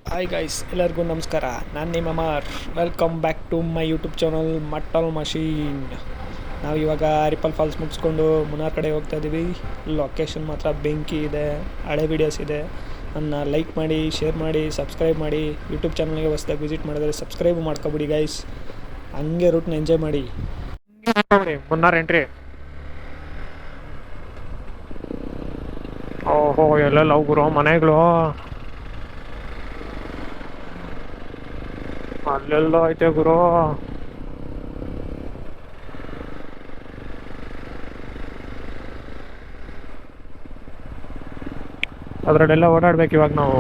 Hi guys, ಎಲ್ಲರಿಗೂ ನಮಸ್ಕಾರ. ನಾನು ನಿಮ್ಮ Amar. Welcome back to my YouTube channel metal machine. ನಾವು ಇವಾಗ ರಿಪಲ್ ಫಾಲ್ಸ್ ಮುಗಿಸ್ಕೊಂಡು ಮುನ್ನಾರ್ ಕಡೆ ಹೋಗ್ತಾ ಇದ್ದೀವಿ. ಲೊಕೇಶನ್ ಮಾತ್ರ ಬೆಂಕಿ ಇದೆ, ಹಳೆ ವೀಡಿಯೋಸ್ ಇದೆ. ನನ್ನ ಲೈಕ್ ಮಾಡಿ, ಶೇರ್ ಮಾಡಿ, ಸಬ್ಸ್ಕ್ರೈಬ್ ಮಾಡಿ. ಯೂಟ್ಯೂಬ್ ಚಾನಲ್ಗೆ ಹೊಸದಾಗಿ ವಿಸಿಟ್ ಮಾಡಿದರೆ ಸಬ್ಸ್ಕ್ರೈಬ್ ಮಾಡ್ಕೊಬಿಡಿ ಗೈಸ್. ಹಂಗೆ ರೂಟ್ನ ಎಂಜಾಯ್ ಮಾಡಿ. ಮುನ್ನಾರ್ ಎಂಟ್ರಿ. ಓಹೋ, ಎಲ್ಲೆಲ್ಲ ಹೋಗ್ರು ಮನೆಗಳು. ಅಲ್ಲೆಲ್ಲ ಐತೆ ಗುರು. ಅದರಲ್ಲೆಲ್ಲ ಓಡಾಡ್ಬೇಕು ಇವಾಗ ನಾವು.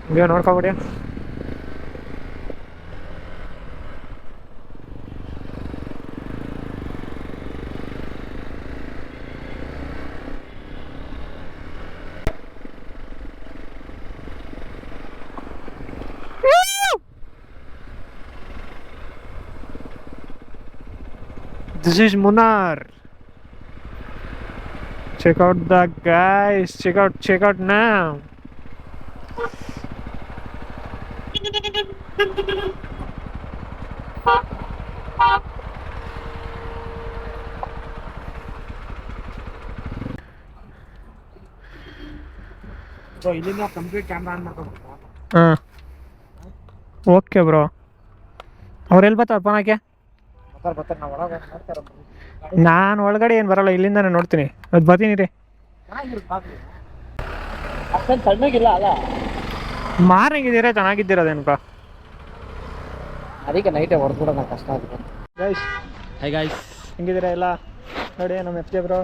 ಹಿಂಗೆ ನೋಡ್ಕೊಬಿಡಿ. This is Munnar. Check out the guys. Check out now. ಇಲ್ಲಿಂದ ಕಂಪ್ಲೀಟ್ ಕ್ಯಾಮ್ರಾ ಆನ್ ಮಾಡ್ಕೊಂಡು ಹಾಂ, ಓಕೆ ಬ್ರೋ. ಅವ್ರು ಎಲ್ಲಿ ಬರ್ತಾರೆ ಪೋನಕ್ಕೆ? ಬರ್ತಾರೆ ನಾವು ಒಳಗೆ ಮಾಡ್ತಾರೆ. ನಾನು ಒಳಗಡೆ ಏನು ಬರಲ್ಲ, ಇಲ್ಲಿಂದಾನೆ ನೋಡ್ತೀನಿ. ಅದು ಬರ್ತೀನಿ ರೀ. ಅಷ್ಟೊಂದು ತಣ್ಣಗಿಲ್ಲ ಅಲ್ಲ, ಮಾರಂಗಿದ್ದೀರಾ, ಚೆನ್ನಾಗಿದ್ದೀರದೇನಪ್ಪ. ಅದಕ್ಕೆ ನೈಟೇ ಹೊಡೆದ್ಬಿಡೋಣ, ಕಷ್ಟ ಆಗುತ್ತೆ. ಗೈಸ್, ಹೈ ಗೈಸ್, ಹೆಂಗಿದ್ದೀರಾ ಎಲ್ಲ? ನೋಡಿ ನಮ್ಮ ಎಫ್ ಜೆ ಬ್ರೋ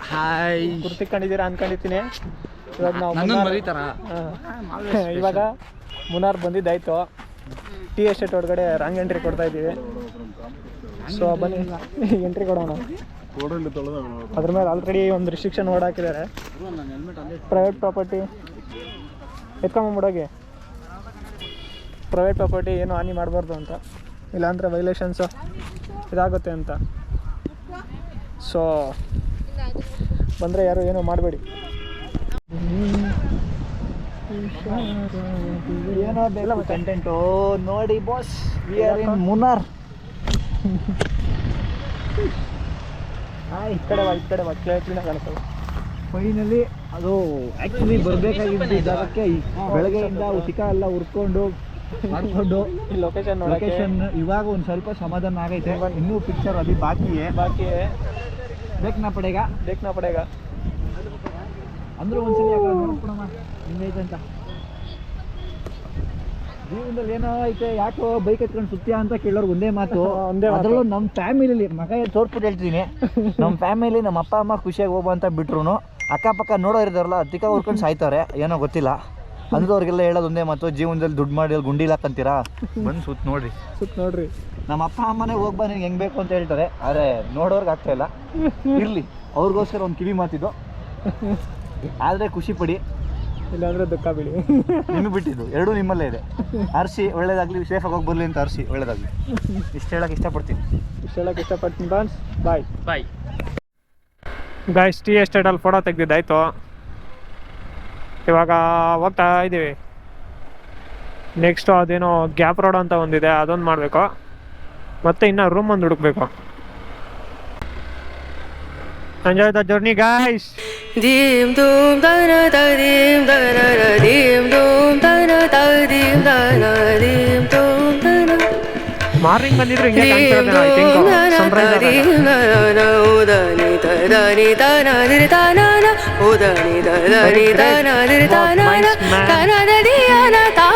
ಹಾಯ್. ಕುರ್ತಿಕೊಂಡಿದ್ದೀರಾ ಅನ್ಕೊಂಡಿರ್ತೀನಿ. ಇವಾಗ ನಾವು ಇವಾಗ ಮುನ್ನಾರ್ ಬಂದಿದ್ದಾಯ್ತು. ಟಿ ಎಸ್ಟೇಟ್ ಒಳಗಡೆ ರಾಂಗ್ ಎಂಟ್ರಿ ಕೊಡ್ತಾ ಇದ್ದೀವಿ. ಸೊ ಬನ್ನಿ ಎಂಟ್ರಿ ಕೊಡೋಣ. ಅದ್ರ ಮೇಲೆ ಆಲ್ರೆಡಿ ಒಂದು ರಿಸ್ಟ್ರಿಕ್ಷನ್ ಓಡ್ ಹಾಕಿದ್ದಾರೆ. ಪ್ರೈವೇಟ್ ಪ್ರಾಪರ್ಟಿ ಎತ್ಕೊಂಬಂಬಿಡೋಗಿ, ಪ್ರೈವೇಟ್ ಪ್ರಾಪರ್ಟಿ ಏನು ಹಾನಿ ಮಾಡಬಾರ್ದು ಅಂತ, ಇಲ್ಲಾಂದರೆ ವೈಲೇಷನ್ಸು ಇದಾಗುತ್ತೆ ಅಂತ. ಸೊ ಬಂದರೆ ಯಾರು ಏನೂ ಮಾಡಬೇಡಿ. ಏನೋ ಬೇಡ ಕಂಟೆಂಟು ನೋಡಿ ಬಾಸ್. ವಿ ಆರ್ ಇನ್ ಮುನ್ನಾರ್. ಈ ಕಡೆ ಬಾ ಕ್ಲಿಯರ್ ಕಾಣಿಸ್ತದೆ. ಫೈನಲಿ ಅದು ಆ್ಯಕ್ಚುಲಿ ಬರಬೇಕಾಗಿದ್ದ ಜಾಗಕ್ಕೆ ಬೆಳಗ್ಗೆಯಿಂದ ಉಸಿಕ ಎಲ್ಲ ಹುರ್ಕೊಂಡು ಮಾಡಿಕೊಂಡು ಈ ಲೊಕೇಶನ್ ಇವಾಗ ಒಂದು ಸ್ವಲ್ಪ ಸಮಾಧಾನ ಆಗೈತೆ. ಇನ್ನೂ ಪಿಕ್ಚರ್ ಅಲ್ಲಿ ಬಾಕಿ ಬೇಕನಾ ಪಡೆಗ ಅಂದ್ರೆ ಒಂದ್ಸಲಿ ನೋಡ್ಕೊಳಮ್ಮ ಹಿಂಗೈತೆ ಅಂತ. ಜೀವನದಲ್ಲಿ ಏನೋ ಐತೆ, ಯಾಕೋ ಬೈಕ್ ಎತ್ಕೊಂಡು ಸುತ್ತೀಯ ಅಂತ ಕೇಳೋರು ಒಂದೇ ಮಾತು. ಅದರಲ್ಲೂ ನಮ್ಮ ಫ್ಯಾಮಿಲಿಲಿ ಮಗ ತೋರ್ಸ್ಬಿಟ್ಟು ಹೇಳ್ತೀನಿ, ನಮ್ಮ ಫ್ಯಾಮಿಲಿ ನಮ್ಮ ಅಪ್ಪ ಅಮ್ಮ ಖುಷಿಯಾಗಿ ಹೋಗೋ ಅಂತ ಬಿಟ್ರು ಅಕ್ಕಪಕ್ಕ ನೋಡೋ ಇರ್ತಾರಲ್ಲ ಅತ್ತಿಕ ಹುರ್ಕೊಂಡು ಸಾಯ್ತಾರೆ, ಏನೋ ಗೊತ್ತಿಲ್ಲ. ಅಂದ್ರೆ ಅವ್ರಿಗೆಲ್ಲ ಹೇಳೋದು ಒಂದೇ ಮಾತು, ಜೀವನದಲ್ಲಿ ದುಡ್ಡು ಮಾಡಿ ಅಲ್ಲಿ ಗುಂಡಿಲ್ ಹಾಕಂತೀರಾ, ಬಂದು ಸುತ್ತ ನೋಡ್ರಿ. ನಮ್ಮ ಅಪ್ಪ ಅಮ್ಮನೇ ಹೋಗ್ಬಾ ನಿನ್ಗೆ ಹೆಂಗೆ ಬೇಕು ಅಂತ ಹೇಳ್ತಾರೆ, ಆದರೆ ನೋಡೋರ್ಗೆ ಆಗ್ತಾ ಇಲ್ಲ. ಇರಲಿ, ಅವ್ರಿಗೋಸ್ಕರ ಒಂದು ಕಿವಿ ಮಾತಿದ್ದು. ಆದರೆ ಖುಷಿ ಪಡಿ, ಇಲ್ಲಾಂದರೆ ದುಃಖ ಬಿಡಿ. ನಿಮಗೆ ಬಿಟ್ಟಿದ್ದು ಎರಡೂ ನಿಮ್ಮಲ್ಲೇ ಇದೆ. ಅರ್ಸಿ ಒಳ್ಳೇದಾಗಲಿ, ಸೇಫಾಗಿ ಹೋಗಿ ಬರಲಿ ಅಂತ ಅರ್ಸಿ ಒಳ್ಳೇದಾಗಲಿ. ಇಷ್ಟು ಹೇಳಕ್ಕೆ ಇಷ್ಟಪಡ್ತೀನಿ. Bye guys. ಟಿ ಎಸ್ಟೇಟಲ್ಲಿ ಫೋಟೋ ತೆಗ್ದಿದ್ದಾಯ್ತು. ಇವಾಗ ಹೋಗ್ತಾ ಇದ್ದೀವಿ. ನೆಕ್ಸ್ಟು ಅದೇನೋ ಗ್ಯಾಪ್ ರೋಡ್ ಅಂತ ಒಂದಿದೆ, ಅದೊಂದು ಮಾಡಬೇಕು. ಮತ್ತೆ ಇನ್ನು ರೂಮ್ ಒಂದು ಹುಡುಕ್ಬೇಕು. Enjoy the journey guys. dim dum dana da dim dana da dim dum dana da dim dana dim dum dana morning ಬಂದಿದ್ರೆ ಹಿಂಗೆ ಕಾಣ್ತಿರೋದೇನೋ I think. Sunrise dim dana udani tadani dana dir dana udani tadani dana dir dana dana da diana ta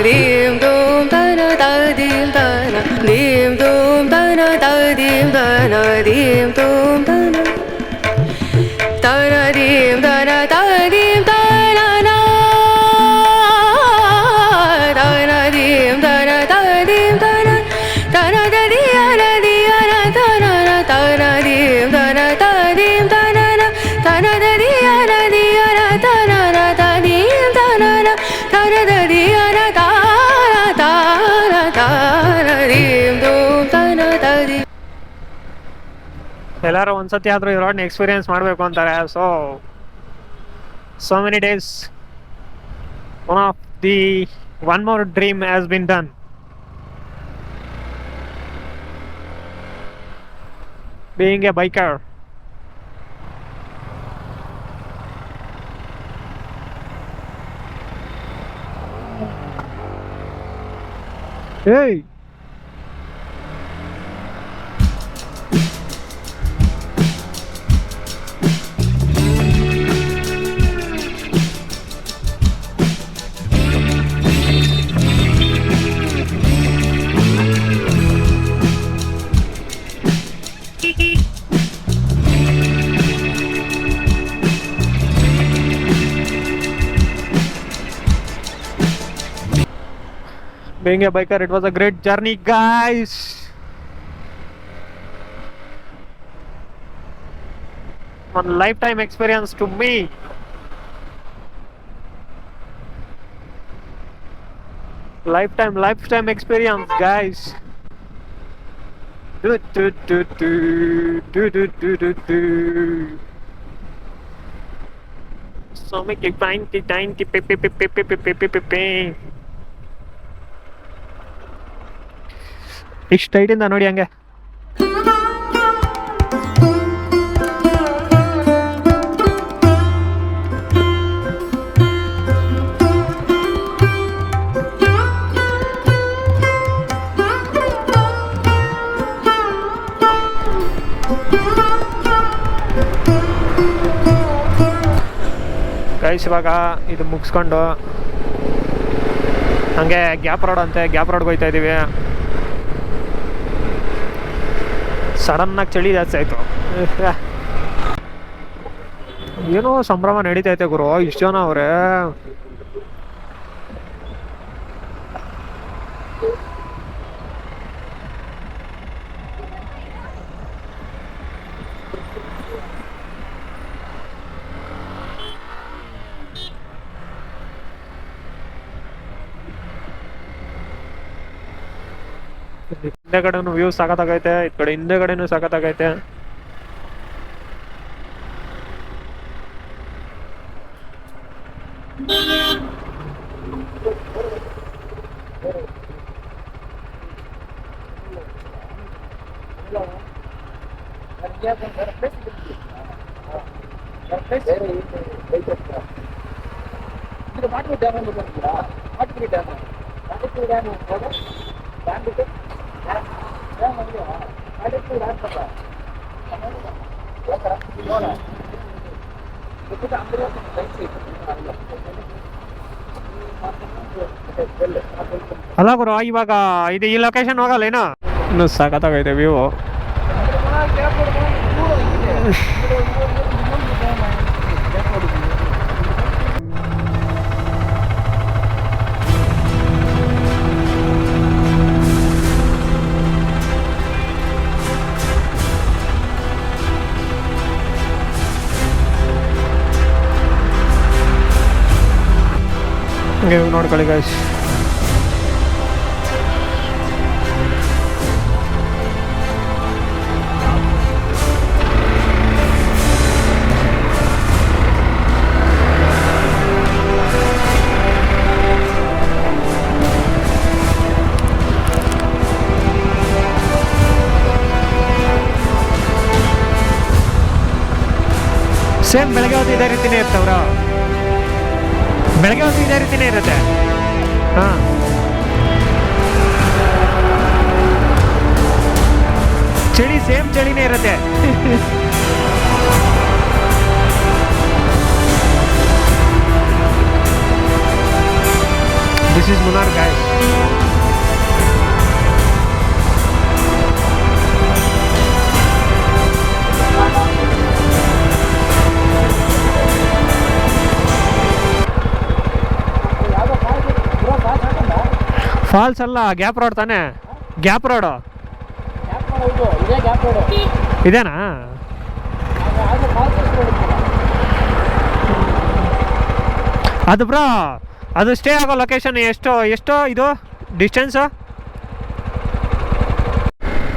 dim dum dana da dim dana dim dum dana da dim dana dim dum dana dim dana da dim dana na dana dim dana da dim dana dana da diana diana ಎಲ್ಲರೂ ಒಂದ್ಸತಿ ಆದರೂ ಈ ರೋಡ್ನ experience ಮಾಡಬೇಕು ಅಂತಾರೆ. So many days one of the one more dream has been done. Being A biker. ಏಯ್ being a biker, it was a great journey, guys. One lifetime experience to me. Lifetime experience, guys. Do do do do do do do do do. So make it tiny ಇಷ್ಟು ಟೈಟಿಂದ ನೋಡಿ ಹಂಗೆ. Guys ಇವಾಗ ಇದು ಮುಗಿಸ್ಕೊಂಡು ಹಂಗೆ gap road ಅಂತೆ, gap ರೋಡ್ಗೆ ಹೋಗ್ತಾ ಇದ್ದೀವಿ. ಸಡನ್ನಾಗಿ ಚಳಿ ಜಾಸ್ತಿ ಆಯಿತು. ಏನೋ ಸಂಭ್ರಮ ನಡೀತೈತೆ ಗುರು, ಇಷ್ಟು ಜನ ಅವರೇ. ಹಿಂದೆ ಕಡೆನೂ ವ್ಯೂ ಸಖತ್ತಾಗೈತೆ, ಈ ಕಡೆ ಹಿಂದೆ ಕಡೆನೂ ಸಖತ್ತಾಗೈತೆ. ಅಲ್ಲ ಗುರು, ಇವಾಗ ಇದು ಈ ಲೊಕೇಶನ್ ಹೋಗಲ್ಲ ಏನೋ. ಇನ್ನು ಸಖತ್ತಾಗೈತೆ ವ್ಯೂ. ನೋಡ್ಕೊಳ್ಳಿ ಗೈಸ್. ಸೇಮ್ ಬೆಳಗ್ಗೆ ಹೊತ್ತು ಇದೇ ರೀತಿನೇ ಇರ್ತವ್ರ, ಬೆಳಗ್ಗೆ ಹೊತ್ತು ಇದೇ ರೀತಿನೇ ಇರುತ್ತೆ. ಹಾಂ, ಚಳಿ ಸೇಮ್ ಚಳಿನೇ ಇರುತ್ತೆ. This is Munnar guys. Falls ಅಲ್ಲ, ಗ್ಯಾಪ್ ರೋಡ್ ತಾನೆ. ಗ್ಯಾಪ್ ರೋಡು ಇದೇನಾ? ಅದು ಬ್ರೋ, ಅದು ಸ್ಟೇ ಆಗೋ ಲೊಕೇಶನ್ ಎಷ್ಟೋ ಇದು distance?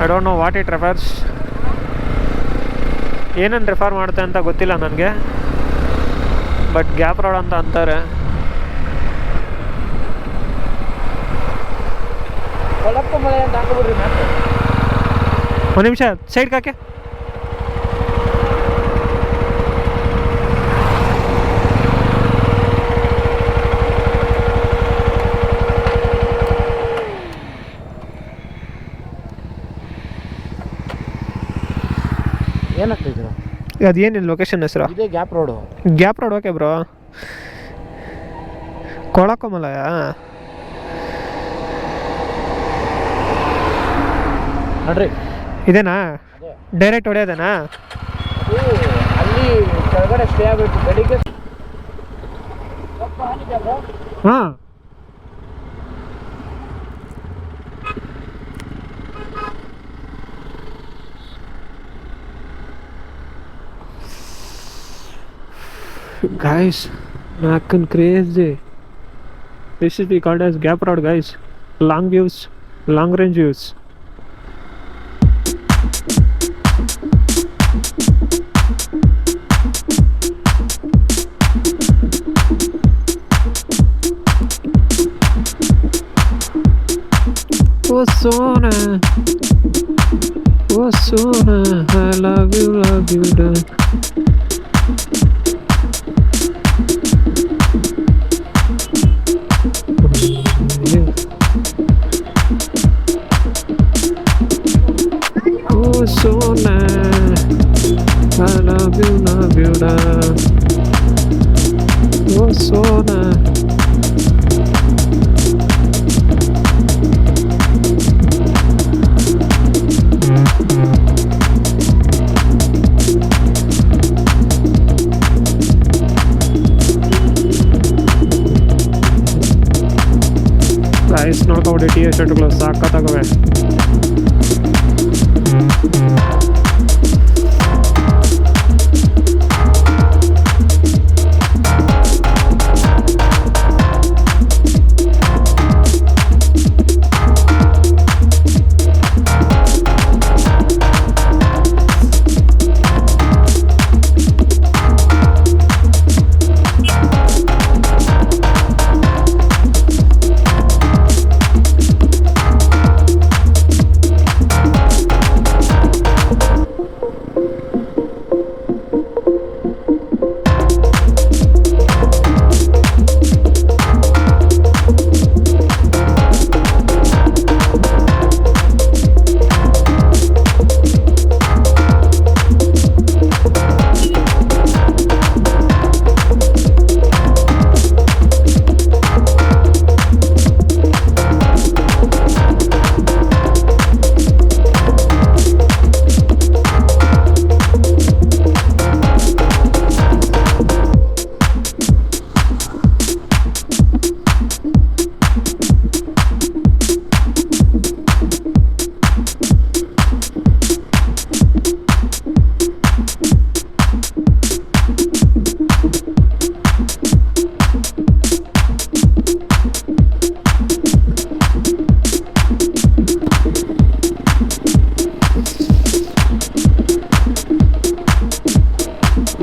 I don't know what it refers. ಏನನ್ನು ರೆಫರ್ ಮಾಡುತ್ತೆ ಅಂತ ಗೊತ್ತಿಲ್ಲ ನನಗೆ, ಬಟ್ ಗ್ಯಾಪ್ ರೋಡ್ ಅಂತ ಅಂತಾರೆ. ಮಳೆ ಅಂತ ಹಾಕೋಬಿಡ್ರಿ ಮ್ಯಾಪ್. ಒಂದು ನಿಮಿಷ ಸೈಡ್ ಕಾಕೆ. ಏನಾಗ್ತಿದ್ರು ಅದೇನಿಲ್ಲ ಲೊಕೇಶನ್ ಹೆಸರು? ಇದೇ gap road. Gap road okay bro. ಕೊಳಕೊಮಲಯ ನೋಡ್ರಿ, ಇದೇನಾ? ಡೈರೆಕ್ಟ್ ಹೊಡೆಯೋದೇನಾ? ಅಲ್ಲಿ ಕೆಳಗಡೆ ಸ್ಟೇ ಆಗಬೇಕು ಬೆಳಿಗ್ಗೆ. ಹಾಂ, guys, knacking crazy. This is we called as gap road, guys. Long views, long range views. Oh Sona, oh Sona, I love you, darling. Oh Sona, I love you, darling. Oh Sona. Guys ನೋಡ್ಕೊಬಿಡಿ, T ಶರ್ಟ್ಗಳು ಸಾಕತ್ತಾಗವೆ.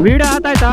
Video ಆತಾಯ್ತಾ?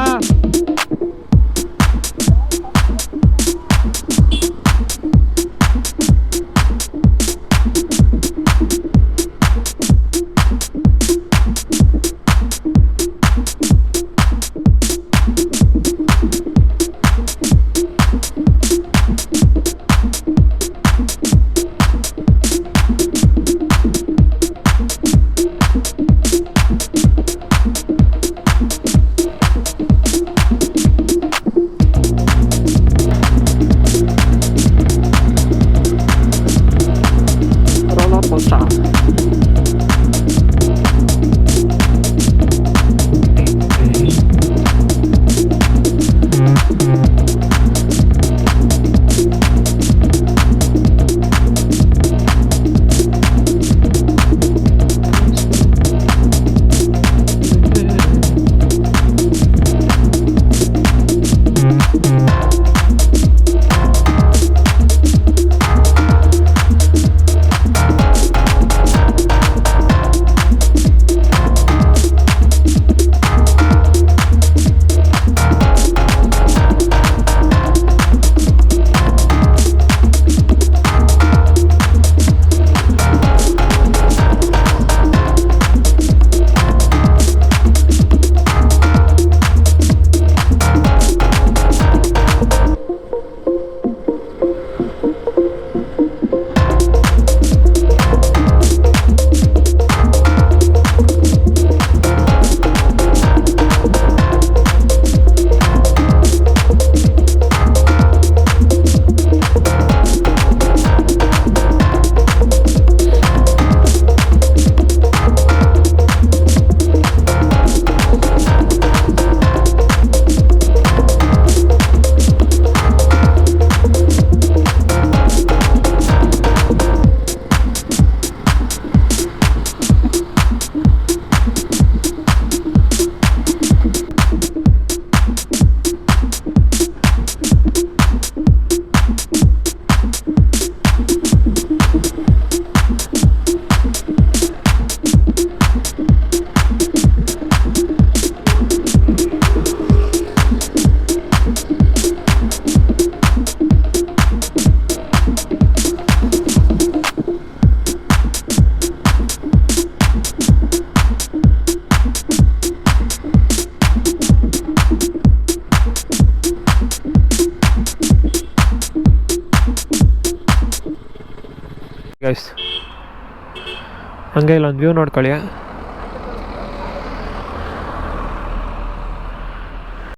ಹಂಗೆ ಇಲ್ಲೊಂದು view ನೋಡ್ಕೊಳ್ಳಿ.